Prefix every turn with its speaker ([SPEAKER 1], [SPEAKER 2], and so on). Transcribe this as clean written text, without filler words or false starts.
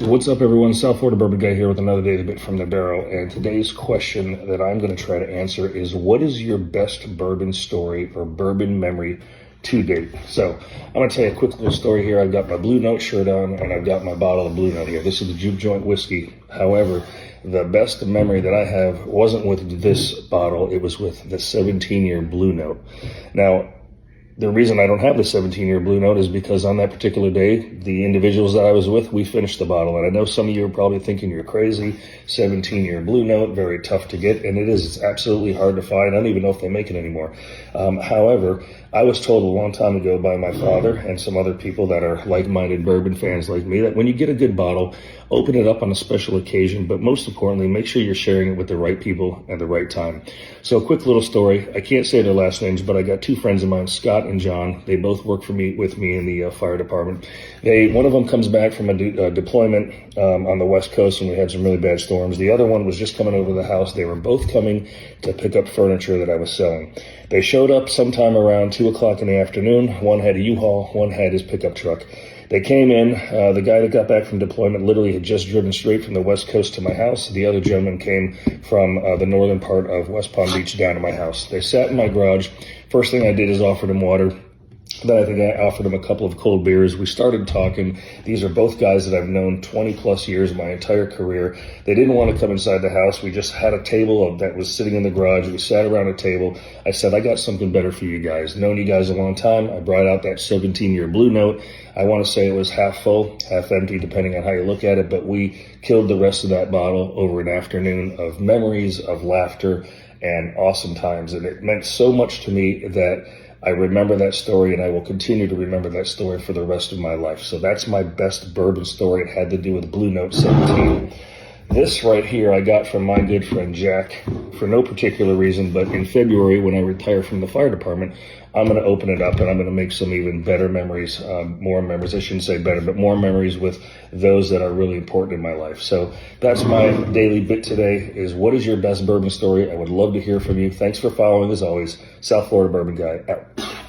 [SPEAKER 1] What's up, everyone? South Florida Bourbon Guy here with another Daily Bit from the Barrel. And today's question that I'm going to try to answer is, what is your best bourbon story or bourbon memory to date? So I'm going to tell you a quick little story here. I've got my Blue Note shirt on, and I've got my bottle of Blue Note here. This is the Juke Joint whiskey. However, the best memory that I have wasn't with this bottle. It was with the 17-year Blue Note. Now, the reason I don't have the 17-year Blue Note is because on that particular day, the individuals that I was with, we finished the bottle. And I know some of you are probably thinking you're crazy. 17-year Blue Note, very tough to get. And it is. It's absolutely hard to find. I don't even know if they make it anymore. However, I was told a long time ago by my father and some other people that are like-minded bourbon fans like me that when you get a good bottle, open it up on a special occasion. But most importantly, make sure you're sharing it with the right people at the right time. So a quick little story. I can't say their last names, but I got two friends of mine, Scott and John. They both work with me in the fire department. One of them comes back from a deployment on the West Coast, and we had some really bad storms. The other one was just coming over the house. They were both coming to pick up furniture that I was selling. They showed up sometime around 2 o'clock in the afternoon. One had a U-Haul, one had his pickup truck. They came in. The guy that got back from deployment literally had just driven straight from the West Coast to my house. The other gentleman came from the northern part of West Palm Beach down to my house. They sat in my garage. First thing I did is offer them water. Then I think I offered them a couple of cold beers. We started talking. These are both guys that I've known 20 plus years, my entire career. They didn't want to come inside the house. We just had a table that was sitting in the garage. We sat around a table. I said, I got something better for you guys. Known you guys a long time. I brought out that 17-year Blue Note. I want to say it was half full, half empty, depending on how you look at it. But we killed the rest of that bottle over an afternoon of memories, of laughter, and awesome times. And it meant so much to me that I remember that story, and I will continue to remember that story for the rest of my life. So that's my best bourbon story. It had to do with Blue Note 17. This right here I got from my good friend Jack for no particular reason, but in February when I retire from the fire department, I'm going to open it up and I'm going to make some even better memories, more memories. I shouldn't say better, but more memories with those that are really important in my life. So that's my daily bit today is, what is your best bourbon story? I would love to hear from you. Thanks for following as always. South Florida Bourbon Guy out.